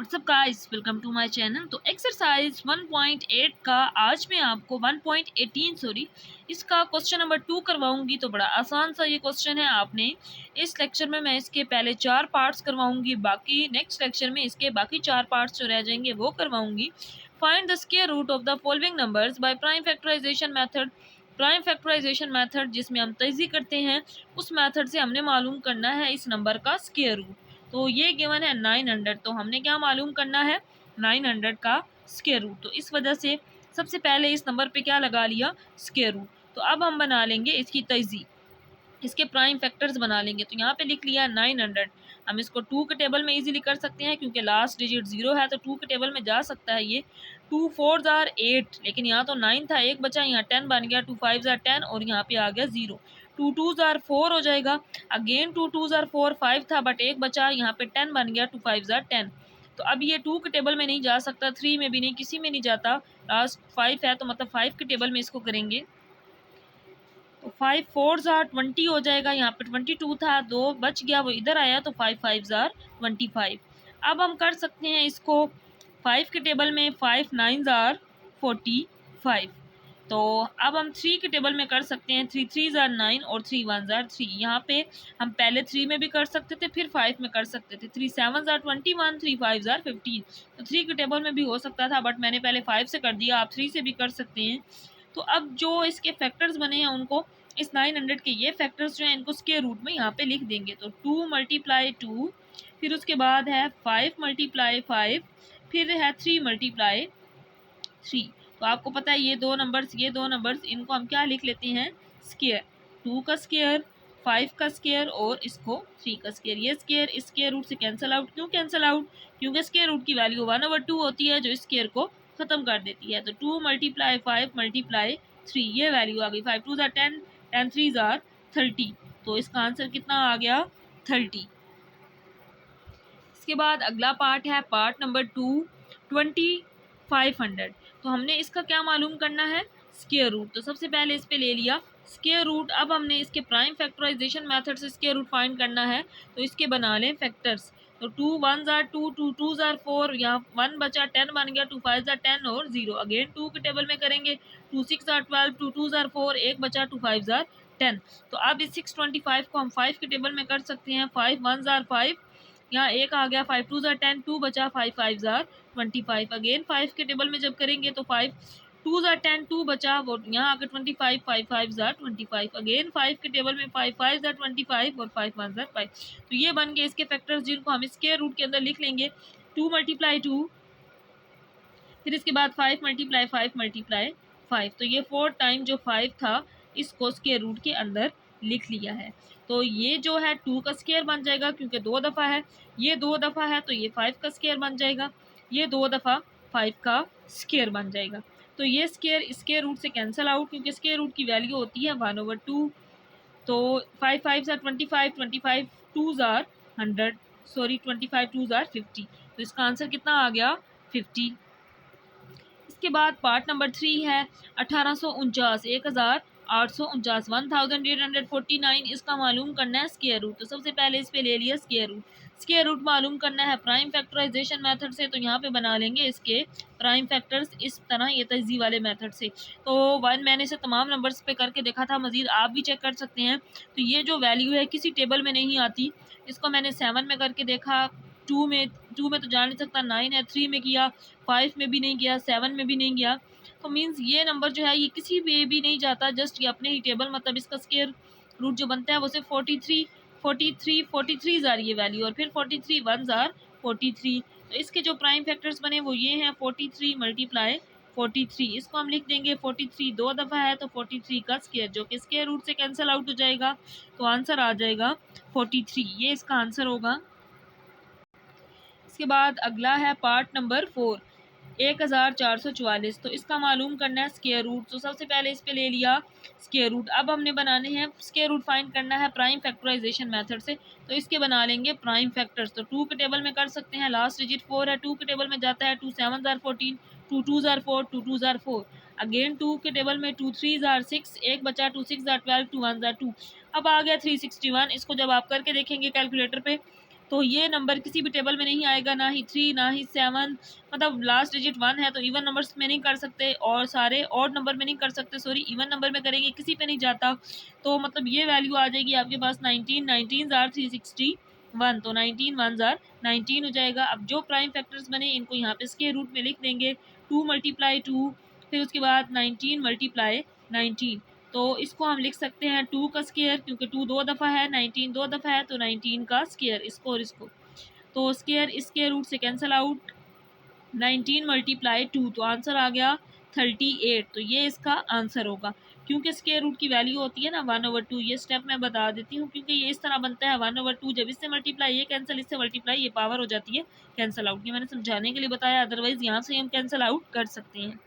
WhatsApp guys, welcome to my channel. तो exercise 1.8 का आज मैं आपको 1.18 इसका क्वेश्चन नंबर 2 करवाऊंगी। तो बड़ा आसान सा ये क्वेश्चन है। आपने इस लेक्चर में मैं इसके पहले 4 पार्ट्स करवाऊंगी, बाकी नेक्स्ट लेक्चर में इसके बाकी 4 पार्ट्स जो रह जाएंगे वो करवाऊंगी। Find the square root of the following numbers by prime factorization method. Prime factorization method जिसमें हम तेजी करते हैं, उस मेथड से हमने मालूम करना है इस नंबर का स्क्वायर रूट। तो ये गिवन है 900, तो हमने क्या मालूम करना है 900 का स्क्वायर रूट। तो इस वजह से सबसे पहले इस नंबर पे क्या लगा लिया, स्क्वायर रूट। तो अब हम बना लेंगे इसकी तेजी, इसके प्राइम फैक्टर्स बना लेंगे। तो यहाँ पे लिख लिया 900। हम इसको 2 के टेबल में इजीली कर सकते हैं क्योंकि लास्ट डिजिट 0 है, तो 2 के टेबल में जा सकता है ये। 2 4 आर 8, लेकिन यहाँ तो 9 था, एक बचा, यहाँ 10 बन गया। 2 5 आर 10 और यहाँ पे आ गया 0। 2 2 आर 4 हो जाएगा। अगेन 2 2 आर 4, 5 था बट एक बचा, यहाँ पे 10 बन गया। 2 5 आर 10। तो अब ये 2 के टेबल में नहीं जा सकता, 3 में भी नहीं, किसी में नहीं जाता। लास्ट 5 है तो मतलब 5 के टेबल में इसको करेंगे। तो 5 4 आर 20 हो जाएगा। यहाँ पे 22 था, 2 बच गया, वो इधर आया, तो 5 5 आर 25। अब हम कर सकते हैं इसको 5 के टेबल में। 5 9 आर 45। तो अब हम 3 के टेबल में कर सकते हैं। 3 3 आर 9 और 3 1 आर 3। यहाँ पे हम पहले 3 में भी कर सकते थे, फिर 5 में कर सकते थे। 3 7 आर 21, 3 5 आर 15। तो 3 के टेबल में भी हो सकता था बट मैंने पहले 5 से कर दिया, आप 3 से भी कर सकते हैं। तो अब जो इसके फैक्टर्स बने हैं उनको, इस 900 के ये फैक्टर्स जो हैं इनको स्क्वायर रूट में यहाँ पे लिख देंगे। तो 2 × 2, फिर उसके बाद है 5 × 5, फिर है 3 × 3। तो आपको पता है ये दो नंबर्स इनको हम क्या लिख लेते हैं, स्क्वायर। 2 का स्क्वायर, 5 का स्क्वायर और इसको 3 का स्क्वायर। ये स्क्वायर इस स्क्वायर रूट से कैंसिल आउट। क्यों कैंसिल आउट? क्योंकि स्क्वायर रूट की वैल्यू 1/2 होती है जो स्क्वायर को खत्म कर देती है। तो 2 × 5 × 3, ये वैल्यू आ गई। 5 2 आर 10, 10 3 आर 30। तो इसका आंसर कितना आ गया, 30। इसके बाद अगला पार्ट है पार्ट नंबर 2, 2500। तो हमने इसका क्या मालूम करना है, स्क्वायर रूट। तो सबसे पहले इस पे ले लिया स्क्वायर रूट। अब हमने इसके प्राइम फैक्टराइजेशन मेथड से स्क्वायर रूट फाइंड करना है। तो इसके बना लें फैक्टर्स। तो 2 1 आर 2, 2 2 आर 4, यहाँ 1 बचा, 10 बन गया। 2 5 आर 10 और 0। अगेन 2 के टेबल में करेंगे। 2 6 आर 12, 2 2 आर 4, एक बचा। 2 5 आर 10। तो अब इस 625 को हम 5 के टेबल में कर सकते हैं। 5 1 आर 5, यहाँ एक आ गया। 5 2 आर 10, 2 बचा। 5 5 आर 25। अगेन 5 के टेबल में जब करेंगे तो 5 2 आर 10, 2 बचा, वो यहाँ आकर 25, 5 5 आर 25। अगेन 5 के टेबल में 5 5 आर 25 और 5 1 आर 5। तो ये बन गए इसके फैक्टर्स जिनको हम स्क्वायर रूट के अंदर लिख लेंगे। 2 × 2, फिर इसके बाद 5 × 5 × 5। तो ये 4 टाइम जो 5 था इसको स्क्वायर रूट के अंदर लिख लिया है। तो ये जो है 2 का स्क्वायर बन जाएगा क्योंकि 2 दफ़ा है, ये 2 दफ़ा है, तो ये 5 का स्क्वायर बन जाएगा। ये 2 दफ़ा 5 का स्क्वायर बन जाएगा। तो ये स्क्वायर स्क्वायर रूट से कैंसिल आउट क्योंकि स्क्वायर रूट की वैल्यू होती है 1/2। तो 5 5 आर 25, 25 2 आर 100, सॉरी 25 2 आर 50। तो इसका आंसर कितना आ गया, 50। इसके बाद पार्ट नंबर 3 है 1849, 1849, 1849। इसका मालूम करना है स्क्वायर रूट। तो सबसे पहले इस पे ले लिया स्क्वायर रूट। स्क्वायर रूट मालूम करना है प्राइम फैक्टराइजेशन मेथड से। तो यहाँ पे बना लेंगे इसके प्राइम फैक्टर्स इस तरह, ये तेजी वाले मेथड से। तो वन मैंने इसे तमाम नंबर्स पे करके देखा था, मजीद आप भी चेक कर सकते हैं। तो ये जो वैल्यू है किसी टेबल में नहीं आती। इसको मैंने 7 में करके देखा, 2 में तो जा नहीं सकता, 9 है, 3 में किया, 5 में भी नहीं गया, 7 में भी नहीं गया। तो मीन्स ये नंबर जो है ये किसी में भी नहीं जाता, जस्ट ये अपने ही टेबल, मतलब इसका स्क्वायर रूट जो बनता है वो सिर्फ 43 आ रही है वैल्यू, और फिर 43 1 आर 43। तो इसके जो प्राइम फैक्टर्स बने वो ये हैं 43 × 43। इसको हम लिख देंगे 43 2 दफ़ा है तो 43 का स्क्वायर, जो कि स्क्वायर रूट से कैंसिल आउट हो जाएगा। तो आंसर आ जाएगा 43, ये इसका आंसर होगा। इसके बाद अगला है पार्ट नंबर 4, 1444। तो इसका मालूम करना है स्क्वायर रूट। तो सबसे पहले इस पे ले लिया स्क्वायर रूट। अब हमने बनाने हैं स्क्वायर रूट फाइंड करना है प्राइम फैक्टराइजेशन मेथड से। तो इसके बना लेंगे प्राइम फैक्टर्स। तो 2 के टेबल में कर सकते हैं, लास्ट डिजिट 4 है, 2 के टेबल में जाता है। 2 7 आर 14, 2 2 आर 4, 2 2 आर 4। अगेन 2 के टेबल में 2 3 आर 6, एक बचा। 2 6 आर 12, 2 1 आर 2। अब आ गया 361। इसको जब आप करके देखेंगे कैलकुलेटर पे तो ये नंबर किसी भी टेबल में नहीं आएगा, ना ही 3 ना ही 7, मतलब लास्ट डिजिट 1 है तो इवन नंबर्स में नहीं कर सकते और सारे ऑड नंबर में नहीं कर सकते, सॉरी इवन नंबर में करेंगे किसी पे नहीं जाता। तो मतलब ये वैल्यू आ जाएगी आपके पास 19, 19 आर 361, तो 19 1 आर 19 हो जाएगा। अब जो प्राइम फैक्टर्स बने इनको यहाँ पे स्क्वायर रूट में लिख देंगे, 2 मल्टीप्लाई 2, फिर उसके बाद 19 मल्टीप्लाई 19, तो इसको हम लिख सकते हैं 2 का स्क्वायर, क्योंकि 2 दो दफ़ा है, 19 दो दफ़ा है, तो 19 का स्क्वायर इसको और इसको, तो स्क्वायर स्क्वायर रूट से कैंसिल आउट, 19 मल्टीप्लाई 2, तो आंसर आ गया 38। तो ये इसका आंसर होगा, क्योंकि स्क्वायर रूट की वैल्यू होती है ना 1/2। ये स्टेप मैं बता देती हूँ, क्योंकि ये इस तरह बनता है 1/2, जब इससे मल्टीप्लाई ये कैंसिल, इससे मल्टीप्लाई ये पावर हो जाती है कैंसिल आउट। ये मैंने समझाने के लिए बताया, अदरवाइज यहाँ से हम कैंसिल आउट कर सकते हैं।